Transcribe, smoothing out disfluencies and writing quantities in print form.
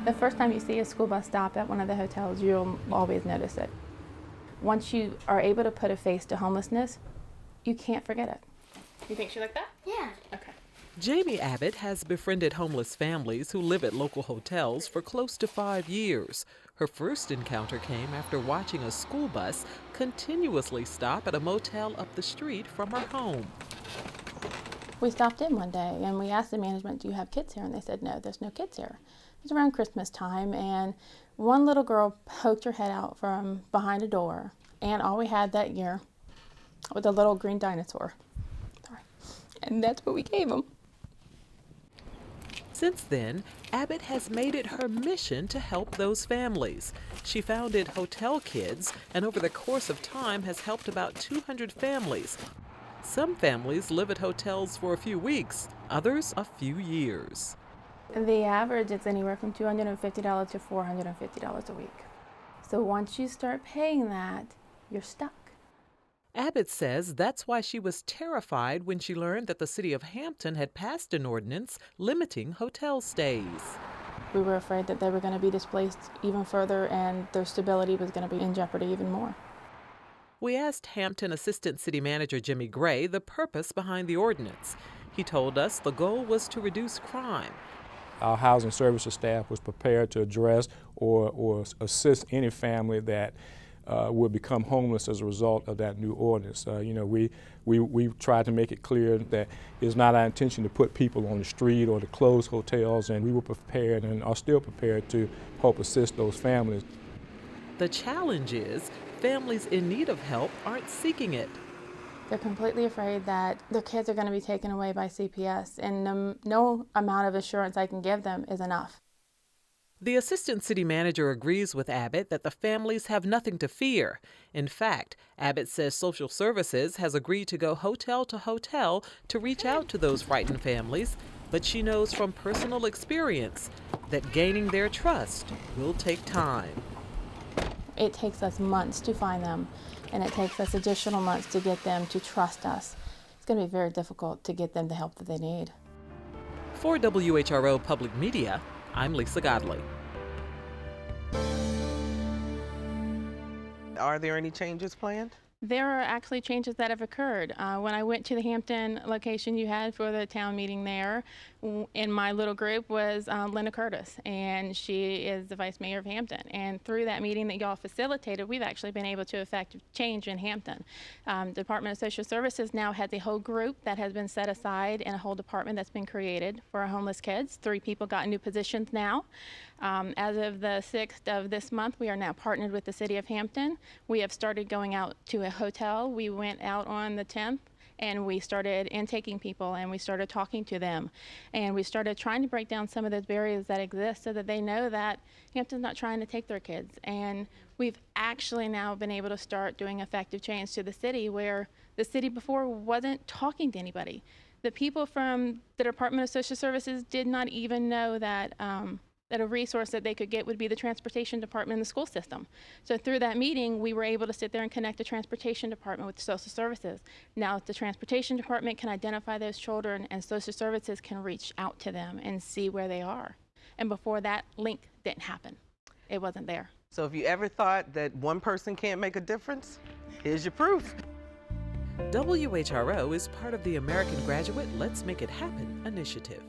The first time you see a school bus stop at one of the hotels, you'll always notice it. Once you are able to put a face to homelessness, you can't forget it. You think she like that? Yeah. Okay. Jamie Abbott has befriended homeless families who live at local hotels for close to 5 years. Her first encounter came after watching a school bus continuously stop at a motel up the street from her home. We stopped in one day and we asked the management, do you have kids here? And they said, no, there's no kids here. It was around Christmas time and one little girl poked her head out from behind a door, and all we had that year was a little green dinosaur. Sorry. And that's what we gave them. Since then, Abbott has made it her mission to help those families. She founded Hotel Kids and over the course of time has helped about 200 families. Some families live at hotels for a few weeks, others a few years. The average is anywhere from $250 to $450 a week. So once you start paying that, you're stuck. Abbott says that's why she was terrified when she learned that the city of Hampton had passed an ordinance limiting hotel stays. We were afraid that they were going to be displaced even further and their stability was going to be in jeopardy even more. We asked Hampton Assistant City Manager Jimmy Gray the purpose behind the ordinance. He told us the goal was to reduce crime. Our housing services staff was prepared to address or assist any family that would become homeless as a result of that new ordinance. We tried to make it clear that it's not our intention to put people on the street or to close hotels, and we were prepared and are still prepared to help assist those families. The challenge is families in need of help aren't seeking it. They're completely afraid that their kids are going to be taken away by CPS, and no amount of assurance I can give them is enough. The assistant city manager agrees with Abbott that the families have nothing to fear. In fact, Abbott says social services has agreed to go hotel to hotel to reach out to those frightened families, but she knows from personal experience that gaining their trust will take time. It takes us months to find them, and it takes us additional months to get them to trust us. It's going to be very difficult to get them the help that they need. For WHRO Public Media, I'm Lisa Godley. Are there any changes planned? There are actually changes that have occurred. When I went to the Hampton location you had for the town meeting there, in my little group was Linda Curtis, and she is the vice mayor of Hampton. And through that meeting that y'all facilitated, we've actually been able to effect change in Hampton. Department of Social Services now has a whole group that has been set aside and a whole department that's been created for our homeless kids. 3 people got new positions now. As of the 6th of this month, we are now partnered with the city of Hampton. We have started going out to a hotel. We went out on the 10th and we started intaking people and we started talking to them. And we started trying to break down some of those barriers that exist so that they know that Hampton's not trying to take their kids. And we've actually now been able to start doing effective change to the city where the city before wasn't talking to anybody. The people from the Department of Social Services did not even know that that a resource that they could get would be the transportation department in the school system. So through that meeting, we were able to sit there and connect the transportation department with social services. Now the transportation department can identify those children and social services can reach out to them and see where they are. And before that link didn't happen. It wasn't there. So if you ever thought that one person can't make a difference, here's your proof. WHRO is part of the American Graduate Let's Make It Happen initiative.